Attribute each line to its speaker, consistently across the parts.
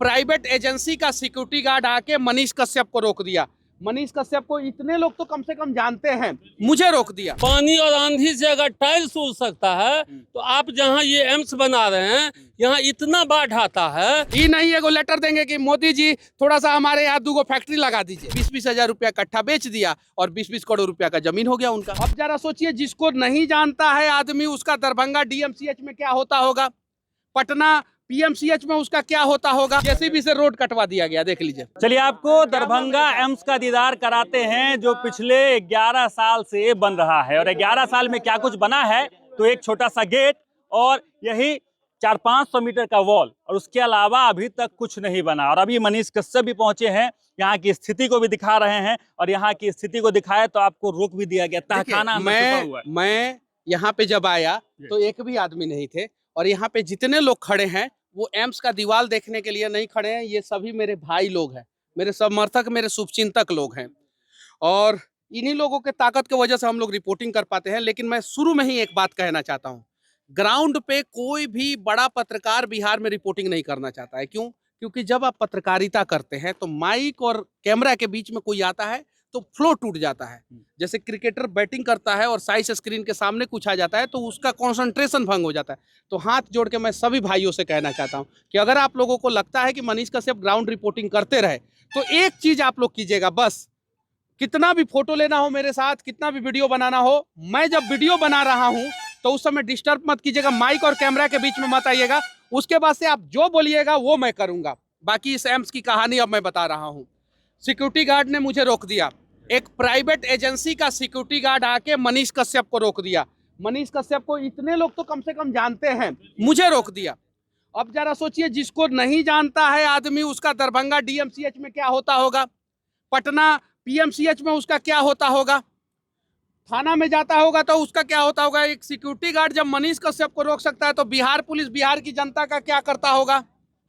Speaker 1: Private agency का security guard आके मनीष कश्यप को रोक दिया। मनीष कश्यप को इतने लोग तो कम से कम जानते हैं, मुझे रोक दिया।
Speaker 2: पानी और आंधी से अगर टाइल्स उड़ सकता है तो आप जहां ये एम्स बना रहे हैं यहाँ इतना बाढ़ आता है।
Speaker 1: ये नहीं एगो लेटर देंगे कि मोदी जी थोड़ा सा हमारे यहाँ 2 फैक्ट्री लगा दीजिए। 20-20 हजार रुपया कट्ठा बेच दिया और 20-20 करोड़ रुपया का जमीन हो गया उनका। अब जरा सोचिए, जिसको नहीं जानता है आदमी, उसका दरभंगा डीएमसीएच में क्या होता होगा, पटना पीएमसीएच में उसका क्या होता होगा। जेसीबी से रोड कटवा दिया गया, देख लीजिए।
Speaker 3: चलिए आपको दरभंगा एम्स का दीदार कराते हैं जो पिछले 11 साल से बन रहा है। और 11 साल में क्या कुछ बना है, तो एक छोटा सा गेट और यही 400-500 मीटर का वॉल, और उसके अलावा अभी तक कुछ नहीं बना। और अभी मनीष कश्यप भी पहुंचे हैं, यहाँ की स्थिति को भी दिखा रहे हैं। और यहाँ की स्थिति को दिखाए तो आपको रोक भी दिया गया। तहखाना
Speaker 1: मैं यहाँ पे जब आया तो एक भी आदमी नहीं थे, और यहाँ पे जितने लोग खड़े हैं वो एम्स का दीवार देखने के लिए नहीं खड़े हैं। ये सभी मेरे भाई लोग हैं, मेरे समर्थक, मेरे शुभचिंतक लोग हैं, और इन्हीं लोगों के ताकत की वजह से हम लोग रिपोर्टिंग कर पाते हैं। लेकिन मैं शुरू में ही एक बात कहना चाहता हूँ, ग्राउंड पे कोई भी बड़ा पत्रकार बिहार में रिपोर्टिंग नहीं करना चाहता है। क्यों? क्योंकि जब आप पत्रकारिता करते हैं तो माइक और कैमरा के बीच में कोई आता है तो फ्लो टूट जाता है। जैसे क्रिकेटर बैटिंग करता है और साइज स्क्रीन के सामने कुछ आ जाता है तो उसका कंसंट्रेशन भंग हो जाता है। तो हाथ जोड़ के मैं सभी भाइयों से कहना चाहता हूं कि अगर आप लोगों को लगता है कि मनीष कश्यप ग्राउंड रिपोर्टिंग करते रहे तो एक चीज आप लोग कीजिएगा, बस कितना भी फोटो लेना हो मेरे साथ, कितना भी वीडियो बनाना हो, मैं जब वीडियो बना रहा हूं तो उस समय डिस्टर्ब मत कीजिएगा, माइक और कैमरा के बीच में मत आइएगा। उसके बाद से आप जो बोलिएगा वो मैं करूंगा। बाकी इस एम्स की कहानी अब मैं बता रहा हूं। सिक्योरिटी गार्ड ने मुझे रोक दिया। एक प्राइवेट एजेंसी का सिक्योरिटी गार्ड आके मनीष कश्यप को रोक दिया। मनीष कश्यप को इतने लोग तो कम से कम जानते हैं, मुझे रोक दिया। अब जरा सोचिए, जिसको नहीं जानता है आदमी, उसका दरभंगा डीएमसीएच में क्या होता होगा, पटना पीएमसीएच में उसका क्या होता होगा, थाना में जाता होगा तो उसका क्या होता होगा। एक सिक्योरिटी गार्ड जब मनीष कश्यप को रोक सकता है तो बिहार पुलिस, बिहार की जनता का क्या करता होगा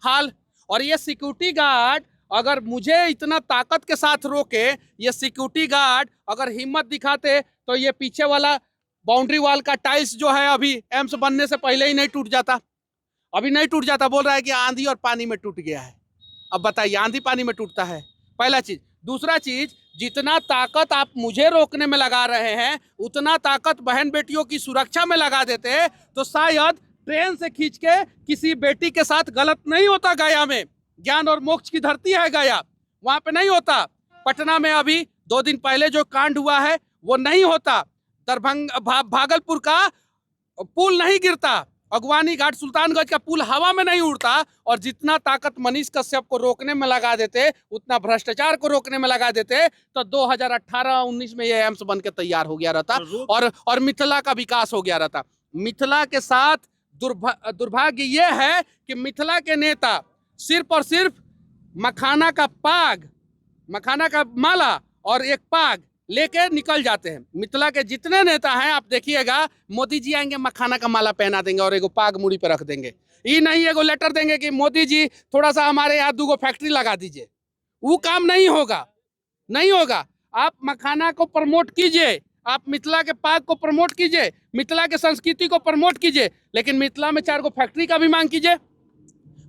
Speaker 1: हाल। और ये सिक्योरिटी गार्ड अगर मुझे इतना ताकत के साथ रोके, ये सिक्योरिटी गार्ड अगर हिम्मत दिखाते तो ये पीछे वाला बाउंड्री वॉल का टाइल्स जो है अभी एम्स बनने से पहले ही नहीं टूट जाता। अभी नहीं टूट जाता, बोल रहा है कि आंधी और पानी में टूट गया है। अब बताइए, आंधी पानी में टूटता है? पहला चीज। दूसरा चीज, जितना ताकत आप मुझे रोकने में लगा रहे हैं उतना ताकत बहन बेटियों की सुरक्षा में लगा देते तो शायद ट्रेन से खींच के किसी बेटी के साथ गलत नहीं होता। गया में ज्ञान और मोक्ष की धरती है गया, वहां पे नहीं होता। पटना में अभी 2 दिन पहले जो कांड हुआ है वो नहीं होता। दरभंगा भागलपुर का पुल नहीं गिरता, अगवानी घाट सुल्तानगंज का पुल हवा में नहीं उड़ता। और जितना ताकत मनीष कश्यप को रोकने में लगा देते, उतना भ्रष्टाचार को रोकने में लगा देते तो 2018-19 में ये एम्स बन के तैयार हो गया रहता और मिथिला का विकास हो गया रहता। मिथिला के साथ दुर्भाग्य ये है कि मिथिला के नेता सिर्फ और सिर्फ मखाना का पाग, मखाना का माला और एक पाग लेके निकल जाते हैं। मिथिला के जितने नेता हैं आप देखिएगा, मोदी जी आएंगे मखाना का माला पहना देंगे और एगो पाग मुड़ी पे रख देंगे। ये नहीं एगो लेटर देंगे कि मोदी जी थोड़ा सा हमारे यहाँ 2 फैक्ट्री लगा दीजिए। वो काम नहीं होगा, नहीं होगा। आप मखाना को प्रमोट कीजिए, आप मिथिला के पाग को प्रमोट कीजिए, मिथिला के संस्कृति को प्रमोट कीजिए, लेकिन मिथिला में 4 फैक्ट्री का भी मांग कीजिए।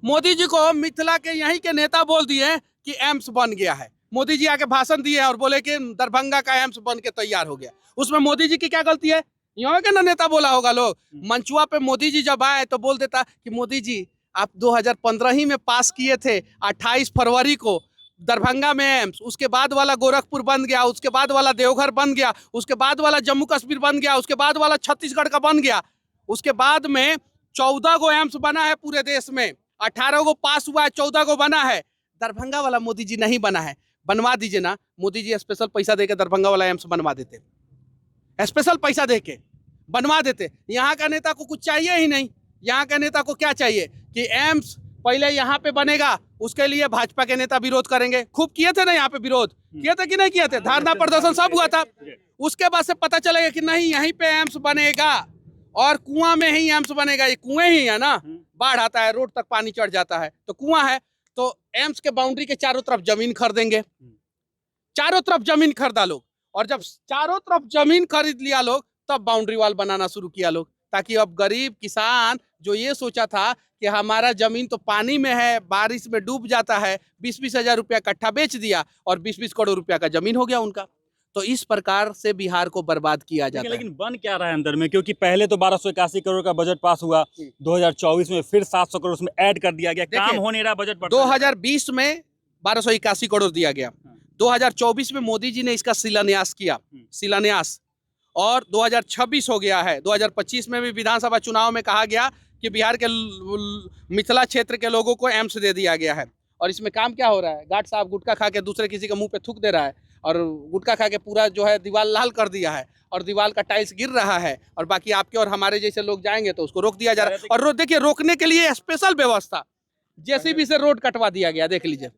Speaker 1: मोदी जी को मिथिला के यहीं के नेता बोल दिए कि एम्स बन गया है। मोदी जी आके भाषण दिए और बोले कि दरभंगा का एम्स बन के तैयार हो गया। उसमें मोदी जी की क्या गलती है? यहाँ के ना नेता बोला होगा लोग। मंचुआ पे मोदी जी जब आए तो बोल देता कि मोदी जी आप 2015 ही में पास किए थे 28 फरवरी को दरभंगा में एम्स, उसके बाद वाला गोरखपुर बन गया, उसके बाद वाला देवघर बन गया, उसके बाद वाला जम्मू कश्मीर बन गया, उसके बाद वाला छत्तीसगढ़ का बन गया, उसके बाद में 14 गो एम्स बना है पूरे देश में। 18 को पास हुआ है, 14 को बना है। दरभंगा वाला मोदी जी नहीं बना है। बनवा दीजिए ना, मोदी जी स्पेशल पैसा देके दरभंगा वाला एम्स बनवा देते, स्पेशल पैसा देके बनवा देते। यहाँ का नेता को कुछ चाहिए ही नहीं। यहाँ का नेता को क्या चाहिए कि एम्स पहले यहाँ पे बनेगा, उसके लिए भाजपा के नेता विरोध करेंगे। खूब किए थे ना यहाँ पे, विरोध किए थे कि नहीं किए थे? धरना प्रदर्शन सब हुआ था। उसके बाद से पता चलेगा कि नहीं यहीं पे एम्स बनेगा और कुआं में ही एम्स बनेगा। ये कुएं ही है ना, बाढ़ आता है, रोड तक पानी चढ़ जाता है तो कुआं है। तो एम्स के बाउंड्री के चारों तरफ जमीन खरीदेंगे, चारों तरफ जमीन खरीदा लोग, और जब चारों तरफ जमीन खरीद लिया लोग तब बाउंड्री वॉल बनाना शुरू किया लोग। ताकि अब गरीब किसान जो ये सोचा था कि हमारा जमीन तो पानी में है, बारिश में डूब जाता है, 20-20 हजार रुपया कट्ठा बेच दिया और 20-20 करोड़ रुपया का जमीन हो गया उनका। तो इस प्रकार से बिहार को बर्बाद किया जाता है।
Speaker 3: लेकिन बन क्या रहा है अंदर में, क्योंकि पहले तो 1281 करोड़ का बजट पास हुआ, 2024 में फिर 700 करोड़ उसमें ऐड कर दिया गया, काम हो नहीं रहा, बजट बढ़ता
Speaker 1: 2020 में 1281 करोड़ दिया गया, 2024 में मोदी जी ने इसका शिलान्यास किया, शिलान्यास, और 2026 हो गया है। 2025 में भी विधानसभा चुनाव में कहा गया कि बिहार के मिथिला क्षेत्र के लोगों को एम्स दे दिया गया है। और इसमें काम क्या हो रहा है, गार्ड साहब गुटखा खा के दूसरे किसी के मुंह पे थूक दे रहा है और गुटखा खा के पूरा जो है दीवार लाल कर दिया है और दीवार का टाइल्स गिर रहा है, और बाकी आपके और हमारे जैसे लोग जाएंगे तो उसको रोक दिया जा रहा है। और देखिए, रोकने के लिए स्पेशल व्यवस्था, जेसीबी से रोड कटवा दिया गया, देख लीजिए।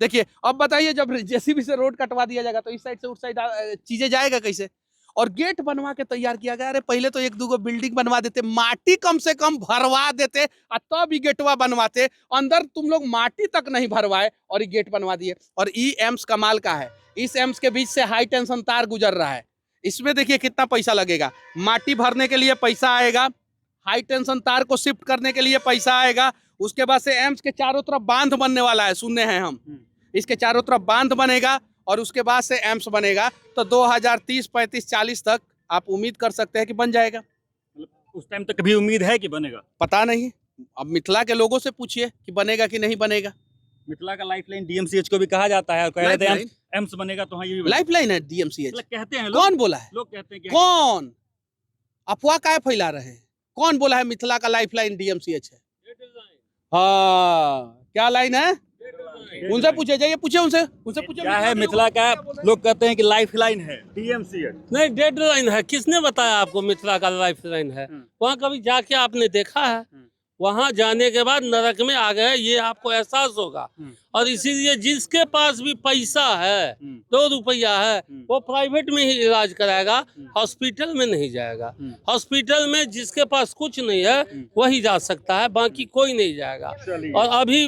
Speaker 1: देखिए, अब बताइए, जब जेसीबी से रोड कटवा दिया जाएगा तो इस साइड से उस साइड चीजें जाएगा कैसे? और गेट बनवा के तैयार किया गया। अरे पहले तो 1-2 बिल्डिंग बनवा देते, माटी कम से कम भरवा देते और तब ही गेटवा बनवाते। अंदर तुम लोग माटी तक नहीं भरवाए और ये गेट बनवा दिए। और ई एम्स कमाल का है, इस एम्स के बीच से हाई टेंशन तार गुजर रहा है। इसमें देखिए कितना पैसा लगेगा, माटी भरने के लिए पैसा आएगा, हाई टेंशन तार को शिफ्ट करने के लिए पैसा आएगा, उसके बाद से एम्स के चारों तरफ बांध बनने वाला है, सुनने हैं हम, इसके चारों तरफ बांध बनेगा और उसके बाद से एम्स बनेगा। तो 2030, 35, 40 तक आप उम्मीद कर सकते हैं कि बन जाएगा।
Speaker 3: उस टाइम तक कभी उम्मीद है कि बनेगा?
Speaker 1: पता नहीं, अब मिथिला के लोगों से पूछिए कि बनेगा कि नहीं बनेगा।
Speaker 3: मिथिला का लाइफलाइन डीएमसीएच को भी कहा जाता है, और कह रहे थे एम्स बनेगा तो हाँ ये भी
Speaker 1: लाइफलाइन है डीएमसीएच,
Speaker 3: कहते हैं
Speaker 1: कौन बोला है?
Speaker 3: लोग कहते हैं कि
Speaker 1: कौन अफवाह काहे फैला रहे हैं? कौन बोला है मिथिला का लाइफलाइन डीएमसीएच है? हाँ, क्या लाइन है? उनसे पूछे, जाइए पूछे उनसे पूछे
Speaker 3: क्या है मिथिला का। लोग कहते हैं कि लाइफलाइन है डीएमसीएच,
Speaker 2: नहीं डेडलाइन है। किसने बताया आपको मिथिला का लाइफलाइन है? वहाँ कभी जाके आपने देखा है? वहाँ जाने के बाद नरक में आ गए, ये आपको एहसास होगा। और इसीलिए जिसके पास भी पैसा है, 2 रुपया है, वो प्राइवेट में ही इलाज कराएगा, हॉस्पिटल में नहीं जाएगा। हॉस्पिटल में जिसके पास कुछ नहीं है वही जा सकता है, बाकी कोई नहीं जाएगा। और अभी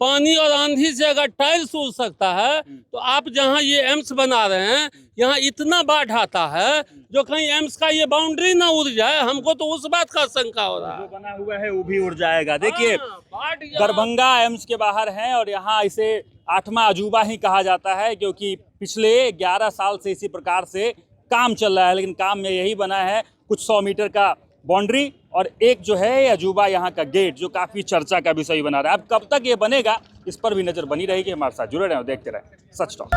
Speaker 2: पानी और आंधी से अगर टाइल्स उड़ सकता है, तो आप जहाँ ये एम्स बना रहे हैं, यहाँ इतना बाढ़ आता है, जो कहीं एम्स का ये बाउंड्री ना उड़ जाए, हमको तो उस बात का शंका हो रहा है।
Speaker 3: जो बना हुआ है वो भी उड़ जाएगा। देखिए, दरभंगा एम्स के बाहर हैं और यहाँ इसे 8वां अजूबा ही कहा जाता है, क्योंकि पिछले 11 साल से इसी प्रकार से काम चल रहा है। लेकिन काम में यही बना है कुछ 100 मीटर का बाउंड्री और एक जो है अजूबा यहाँ का गेट, जो काफी चर्चा का विषय बना रहा है। अब कब तक ये बनेगा, इस पर भी नजर बनी रहेगी। हमारे साथ जुड़े रहें और देखते रहें सच टॉक।